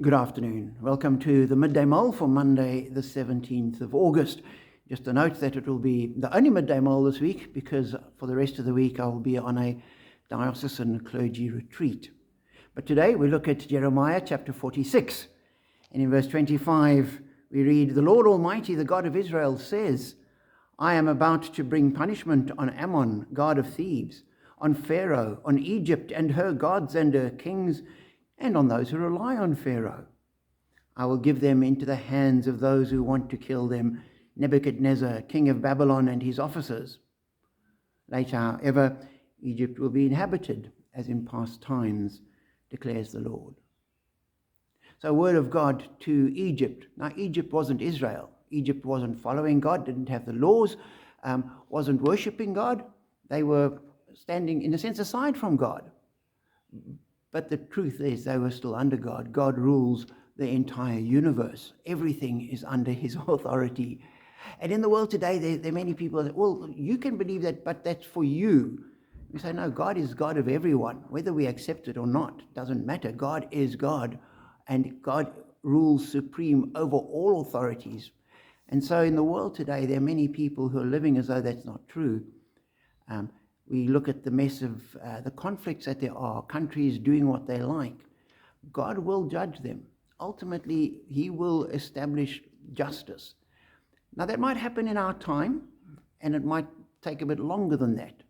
Good afternoon. Welcome to the Midday Mull for Monday, the 17th of August. Just a note that it will be the only Midday Mull this week because for the rest of the week I will be on a diocesan clergy retreat. But today we look at Jeremiah chapter 46. And in verse 25 we read, "The Lord Almighty, the God of Israel, says, I am about to bring punishment on Ammon, god of Thebes, on Pharaoh, on Egypt and her gods and her kings, and on those who rely on Pharaoh. I will give them into the hands of those who want to kill them, Nebuchadnezzar, king of Babylon, and his officers. Later, however, Egypt will be inhabited, as in past times, declares the Lord." So a word of God to Egypt. Now, Egypt wasn't Israel. Egypt wasn't following God, didn't have the laws, wasn't worshipping God. They were standing, in a sense, aside from God. But the truth is they were still under God. God rules the entire universe. Everything is under his authority. And in the world today, there are many people that, well, you can believe that, but that's for you. We say, no, God is God of everyone. Whether we accept it or not, doesn't matter. God is God, and God rules supreme over all authorities. And so in the world today, there are many people who are living as though that's not true. We look at the mess of the conflicts that there are, countries doing what they like. God will judge them. Ultimately, he will establish justice. Now, that might happen in our time, and it might take a bit longer than that.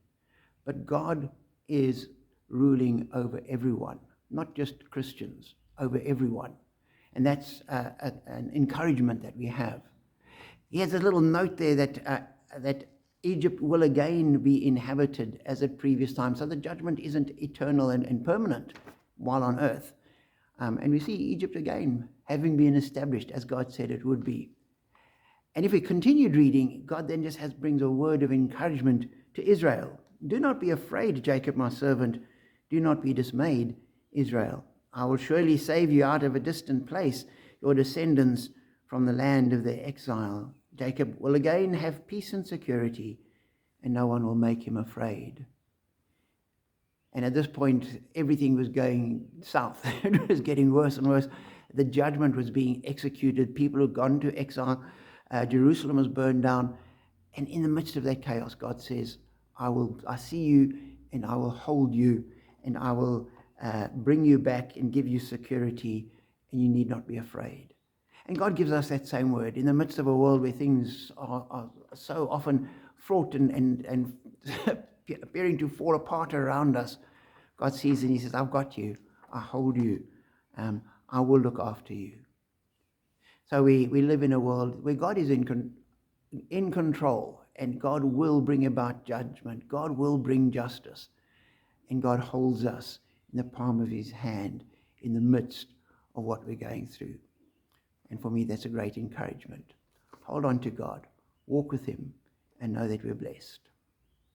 But God is ruling over everyone, not just Christians, over everyone. And that's an encouragement that we have. He has a little note there that Egypt will again be inhabited as at previous times. So the judgment isn't eternal and permanent while on earth. And we see Egypt again having been established as God said it would be. And if we continued reading, God then just brings a word of encouragement to Israel. "Do not be afraid, Jacob, my servant. Do not be dismayed, Israel. I will surely save you out of a distant place, your descendants from the land of their exile. Jacob will again have peace and security, and no one will make him afraid." And at this point, everything was going south. It was getting worse and worse. The judgment was being executed. People had gone to exile. Jerusalem was burned down. And in the midst of that chaos, God says, I see you, and I will hold you, and I will bring you back and give you security, and you need not be afraid. And God gives us that same word in the midst of a world where things are so often fraught and appearing to fall apart around us. God sees and he says, I've got you. I hold you. I will look after you. So we live in a world where God is in control, and God will bring about judgment. God will bring justice. And God holds us in the palm of his hand in the midst of what we're going through. And for me, that's a great encouragement. Hold on to God, walk with him, and know that we're blessed.